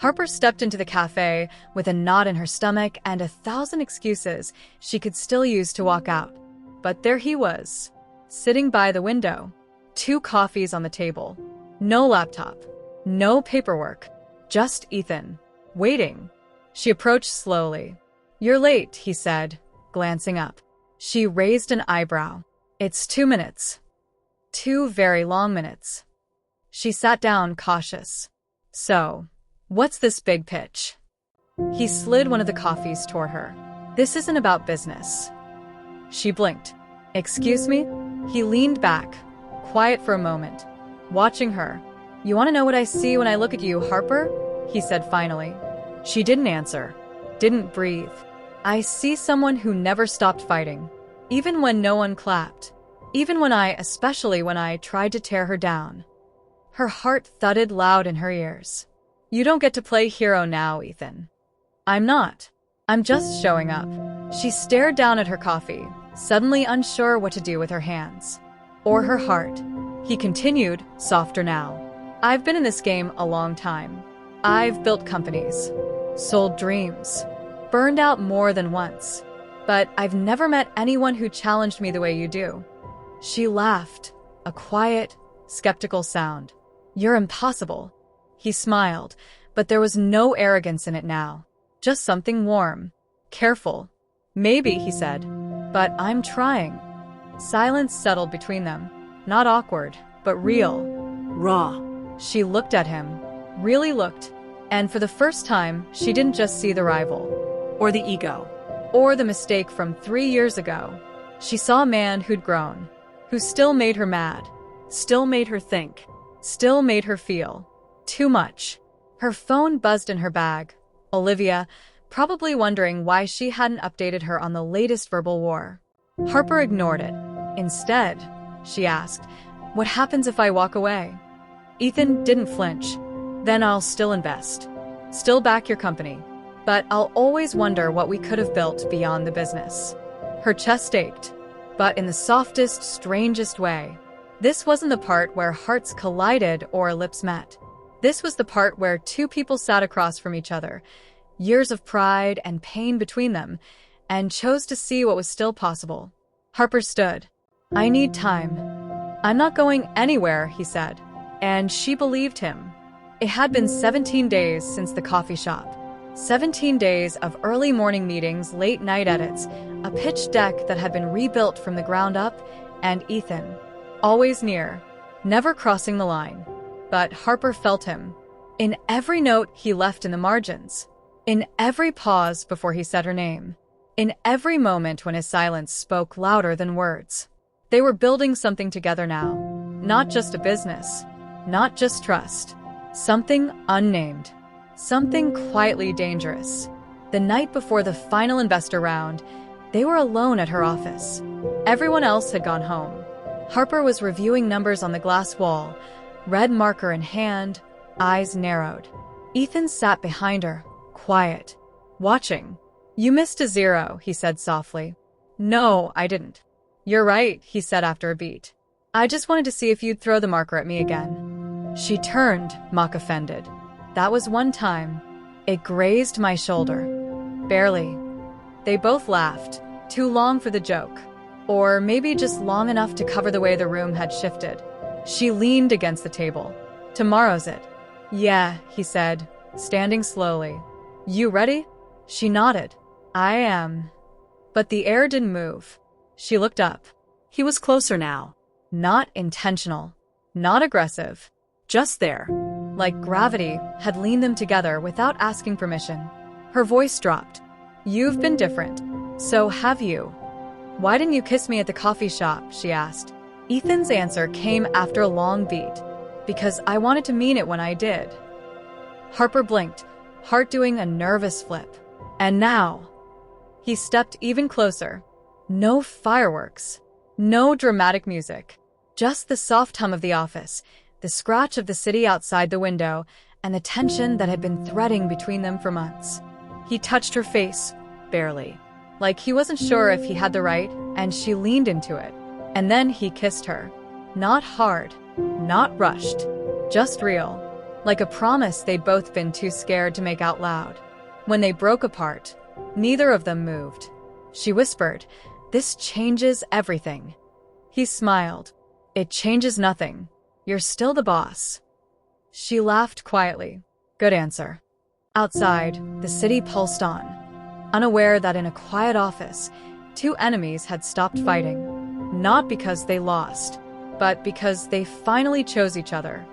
Harper stepped into the cafe with a knot in her stomach and 1,000 excuses she could still use to walk out. But there he was, sitting by the window, 2 coffees on the table, no laptop, no paperwork, just Ethan, waiting. She approached slowly. "You're late," he said, glancing up. She raised an eyebrow. "It's 2 minutes. 2 very long minutes." She sat down, cautious. "So, what's this big pitch?" He slid one of the coffees toward her. "This isn't about business." She blinked. "Excuse me?" He leaned back, quiet for a moment, watching her. "You want to know what I see when I look at you, Harper?" he said finally. She didn't answer, didn't breathe. "I see someone who never stopped fighting, even when no one clapped, especially when I tried to tear her down." Her heart thudded loud in her ears. "You don't get to play hero now, Ethan." "I'm not. I'm just showing up." She stared down at her coffee, suddenly unsure what to do with her hands. Or her heart. He continued, softer now. "I've been in this game a long time. I've built companies, sold dreams, burned out more than once. But I've never met anyone who challenged me the way you do." She laughed, a quiet, skeptical sound. "You're impossible." He smiled, but there was no arrogance in it now. Just something warm, careful. "Maybe," he said, "but I'm trying." Silence settled between them. Not awkward, but real. Raw. She looked at him, really looked, and for the first time, she didn't just see the rival. Or the ego. Or the mistake from 3 years ago. She saw a man who'd grown, who still made her mad, still made her think, still made her feel. Too much. Her phone buzzed in her bag. Olivia, probably wondering why she hadn't updated her on the latest verbal war. Harper ignored it. Instead, she asked, "What happens if I walk away?" Ethan didn't flinch. "Then I'll still invest. Still back your company. But I'll always wonder what we could have built beyond the business." Her chest ached, but in the softest, strangest way. This wasn't the part where hearts collided or lips met. This was the part where 2 people sat across from each other, years of pride and pain between them, and chose to see what was still possible. Harper stood. "I need time." "I'm not going anywhere," he said. And she believed him. It had been 17 days since the coffee shop. 17 days of early morning meetings, late night edits, a pitch deck that had been rebuilt from the ground up, and Ethan. Always near, never crossing the line. But Harper felt him. In every note he left in the margins. In every pause before he said her name. In every moment when his silence spoke louder than words. They were building something together now. Not just a business. Not just trust. Something unnamed. Something quietly dangerous. The night before the final investor round, they were alone at her office. Everyone else had gone home. Harper was reviewing numbers on the glass wall, red marker in hand, eyes narrowed. Ethan sat behind her, quiet, watching. "You missed a 0, he said softly. "No, I didn't." "You're right," he said after a beat. "I just wanted to see if you'd throw the marker at me again." She turned, mock offended. "That was one time. It grazed my shoulder. Barely." They both laughed, too long for the joke. Or maybe just long enough to cover the way the room had shifted. She leaned against the table. "Tomorrow's it." "Yeah," he said, standing slowly. "You ready?" She nodded. "I am." But the air didn't move. She looked up. He was closer now. Not intentional. Not aggressive. Just there. Like gravity had leaned them together without asking permission. Her voice dropped. "You've been different. So have you." "Why didn't you kiss me at the coffee shop?" she asked. Ethan's answer came after a long beat. "Because I wanted to mean it when I did." Harper blinked, heart doing a nervous flip. And now, he stepped even closer. No fireworks. No dramatic music. Just the soft hum of the office, the scratch of the city outside the window, and the tension that had been threading between them for months. He touched her face, barely. Like he wasn't sure if he had the right, and she leaned into it. And then he kissed her. Not hard, not rushed, just real. like a promise they'd both been too scared to make out loud. When they broke apart, neither of them moved. She whispered, "This changes everything." He smiled. "It changes nothing. You're still the boss." She laughed quietly. "Good answer." Outside, the city pulsed on, unaware that in a quiet office, two enemies had stopped fighting, not because they lost, but because they finally chose each other.